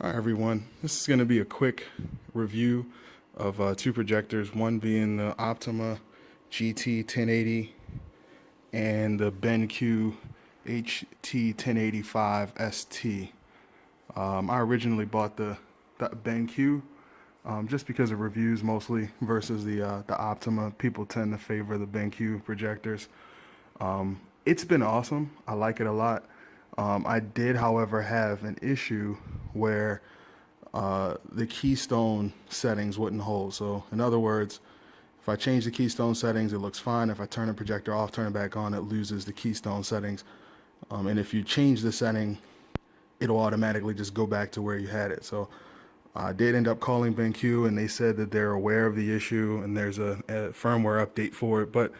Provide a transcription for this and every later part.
Hi everyone, this is going to be a quick review of two projectors, one being the Optoma GT1080 and the BenQ HT1085ST. I originally bought the BenQ just because of reviews mostly versus the Optoma. People tend to favor the BenQ projectors. It's been awesome. I like it a lot. I did, however, have an issue where the keystone settings wouldn't hold. So, in other words, if I change the keystone settings, it looks fine. If I turn the projector off, turn it back on, it loses the keystone settings. And if you change the setting, it'll automatically just go back to where you had it. So, I did end up calling BenQ, and they said that they're aware of the issue and there's a firmware update for it. But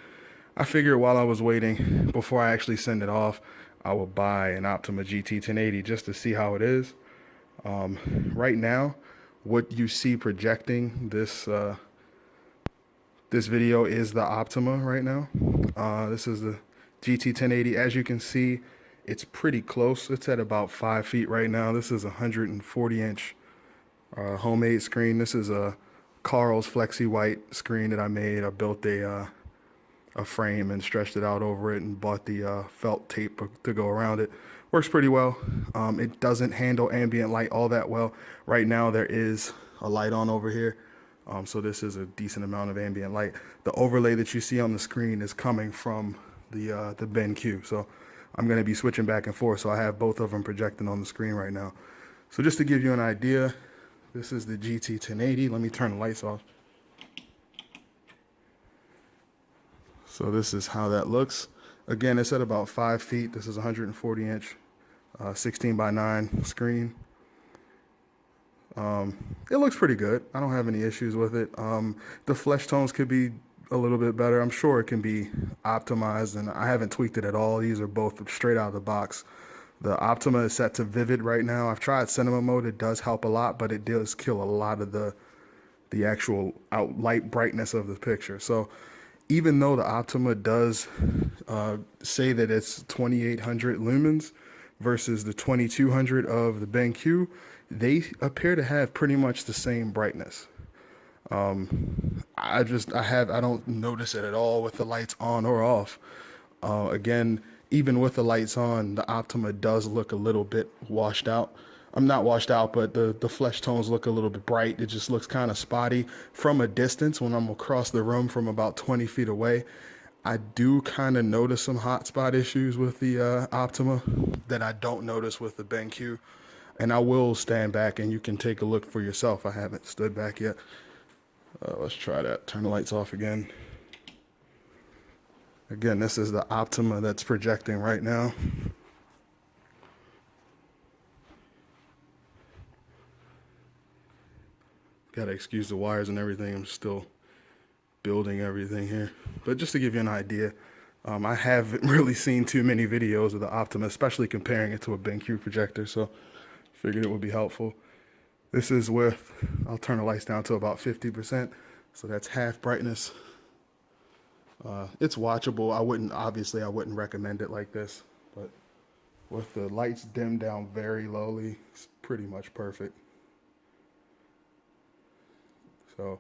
I figured while I was waiting, before I actually send it off, I will buy an Optoma GT1080 just to see how it is. Right now, what you see projecting this this video is the Optoma right now. This is the GT1080. As you can see, it's pretty close. It's at about 5 feet right now. This is a 140-inch homemade screen. This is a Carl's Flexiwhite screen that I made. I built a frame and stretched it out over it and bought the felt tape to go around it. Works pretty well. It doesn't handle ambient light all that well. Right now there is a light on over here, so this is a decent amount of ambient light. The overlay that you see on the screen is coming from the BenQ, so I'm going to be switching back and forth, so I have both of them projecting on the screen right now. So just to give you an idea, this is the GT1080. Let me turn the lights off. So this is how that looks. Again, it's at about 5 feet. This is a 140-inch 16:9 screen. It looks pretty good. I don't have any issues with it. The flesh tones could be a little bit better. I'm sure it can be optimized, and I haven't tweaked it at all. These are both straight out of the box. The Optoma is set to vivid right now. I've tried cinema mode. It does help a lot, but it does kill a lot of the actual light brightness of the picture. So even though the Optoma does say that it's 2800 lumens versus the 2200 of the BenQ, they appear to have pretty much the same brightness. I don't notice it at all with the lights on or off. Again, even with the lights on, the Optoma does look a little bit washed out. I'm not washed out, but the flesh tones look a little bit bright. It just looks kind of spotty from a distance. When I'm across the room from about 20 feet away, I do kind of notice some hotspot issues with the Optoma that I don't notice with the BenQ. And I will stand back and you can take a look for yourself. I haven't stood back yet. Let's try that. Turn the lights off again. Again, this is the Optoma that's projecting right now. Gotta excuse the wires and everything. I'm still building everything here. But just to give you an idea, I haven't really seen too many videos of the Optoma, especially comparing it to a BenQ projector, so figured it would be helpful. This is with, I'll turn the lights down to about 50%, so that's half brightness. It's watchable. I wouldn't recommend it like this, but with the lights dimmed down very lowly, it's pretty much perfect. So,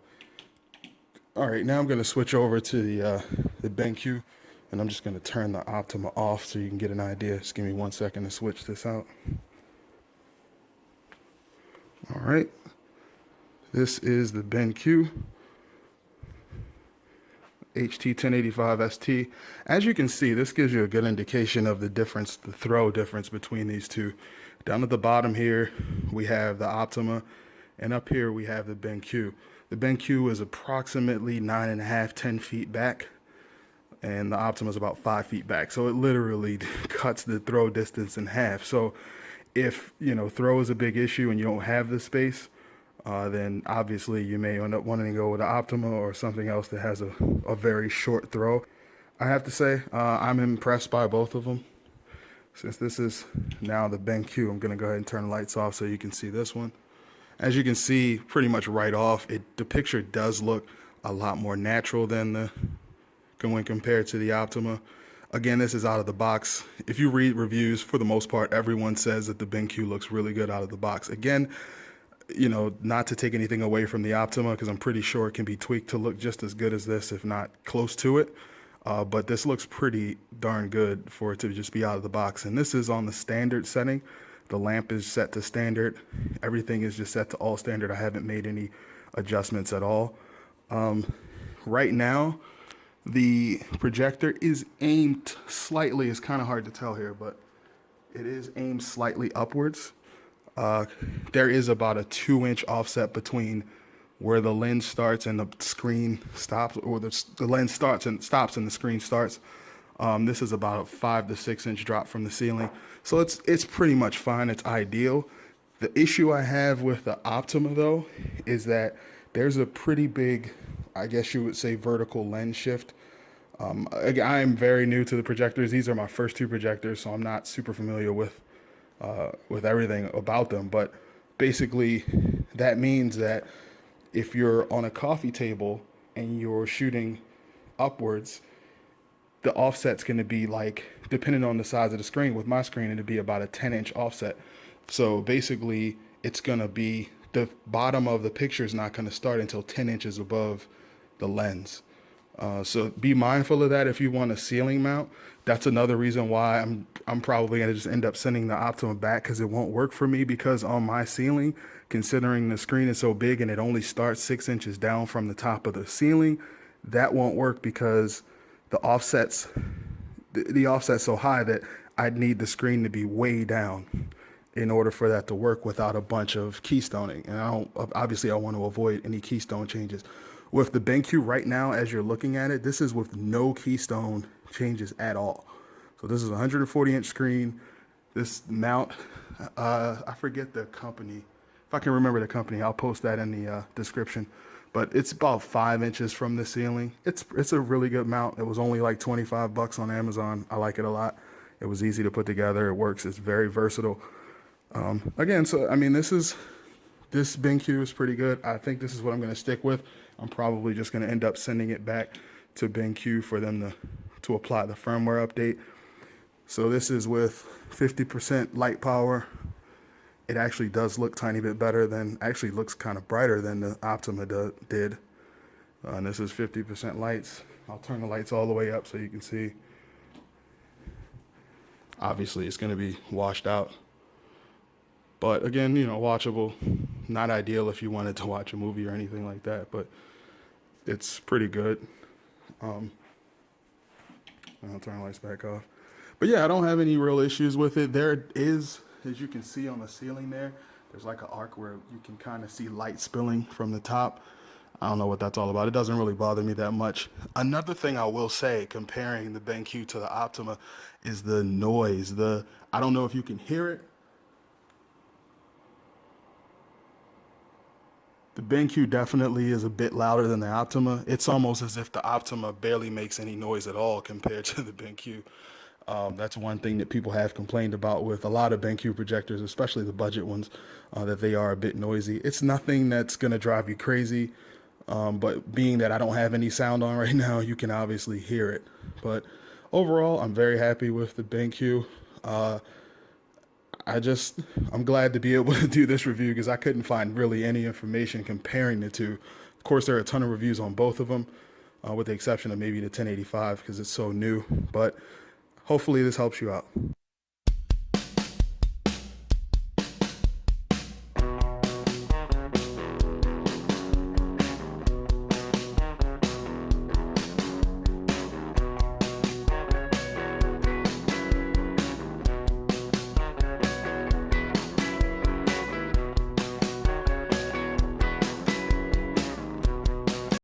all right, now I'm going to switch over to the BenQ, and I'm just going to turn the Optoma off so you can get an idea. Just give me 1 second to switch this out. All right, this is the BenQ HT1085ST. As you can see, this gives you a good indication of the difference, the throw difference between these two. Down at the bottom here, we have the Optoma, and up here we have the BenQ. The BenQ is approximately 9.5, 10 feet back, and the Optoma is about 5 feet back. So it literally cuts the throw distance in half. So if, throw is a big issue and you don't have the space, then obviously you may end up wanting to go with an Optoma or something else that has a very short throw. I have to say, I'm impressed by both of them. Since this is now the BenQ, I'm gonna go ahead and turn the lights off so you can see this one. As you can see, pretty much right off, the picture does look a lot more natural than when compared to the Optoma. Again, this is out of the box. If you read reviews, for the most part, everyone says that the BenQ looks really good out of the box. Again, you know, not to take anything away from the Optima, because I'm pretty sure it can be tweaked to look just as good as this, if not close to it. But this looks pretty darn good for it to just be out of the box. And this is on the standard setting. The lamp is set to standard. Everything is just set to all standard. I haven't made any adjustments at all. Right now, the projector is aimed slightly. It's kind of hard to tell here, but it is aimed slightly upwards. There is about a 2-inch offset between where the lens starts and the screen stops, or the lens starts and stops and the screen starts. This is about a 5 to 6 inch drop from the ceiling. So it's pretty much fine. It's ideal. The issue I have with the Optima though is that there's a pretty big, I guess you would say, vertical lens shift. I am very new to the projectors. These are my first 2 projectors, so I'm not super familiar with everything about them. But basically, that means that if you're on a coffee table and you're shooting upwards, the offset's going to be like, depending on the size of the screen, with my screen, it'd be about a 10-inch offset. So basically, it's going to be, the bottom of the picture is not going to start until 10 inches above the lens. So be mindful of that if you want a ceiling mount. That's another reason why I'm probably going to just end up sending the Optima back, because it won't work for me, because on my ceiling, considering the screen is so big and it only starts 6 inches down from the top of the ceiling, that won't work because the offset's so high that I'd need the screen to be way down in order for that to work without a bunch of keystoning. And I want to avoid any keystone changes. With the BenQ right now, as you're looking at it, this is with no keystone changes at all. So this is a 140-inch screen. This mount, I forget the company. If I can remember the company, I'll post that in the description. But it's about 5 inches from the ceiling. It's a really good mount. It was only like 25 bucks on Amazon. I like it a lot. It was easy to put together. It works. It's very versatile. Again, so I mean, this BenQ is pretty good. I think this is what I'm going to stick with. I'm probably just going to end up sending it back to BenQ for them to apply the firmware update. So this is with 50% light power. It actually does look a tiny bit better than, actually looks kind of brighter than the Optima did. And this is 50% lights. I'll turn the lights all the way up so you can see. Obviously, it's going to be washed out. But again, you know, watchable. Not ideal if you wanted to watch a movie or anything like that, but it's pretty good. I'll turn the lights back off. But yeah, I don't have any real issues with it. There is, as you can see on the ceiling there's like an arc where you can kind of see light spilling from the top. I don't know what that's all about. It doesn't really bother me that much. Another thing I will say, comparing the BenQ to the Optima, is the noise. I don't know if you can hear it. The BenQ definitely is a bit louder than the Optima. It's almost as if the Optima barely makes any noise at all compared to the BenQ. That's one thing that people have complained about with a lot of BenQ projectors, especially the budget ones, that they are a bit noisy. It's nothing that's going to drive you crazy, but being that I don't have any sound on right now, you can obviously hear it. But overall, I'm very happy with the BenQ. I'm glad to be able to do this review because I couldn't find really any information comparing the two. Of course, there are a ton of reviews on both of them, with the exception of maybe the 1085 because it's so new. But hopefully this helps you out.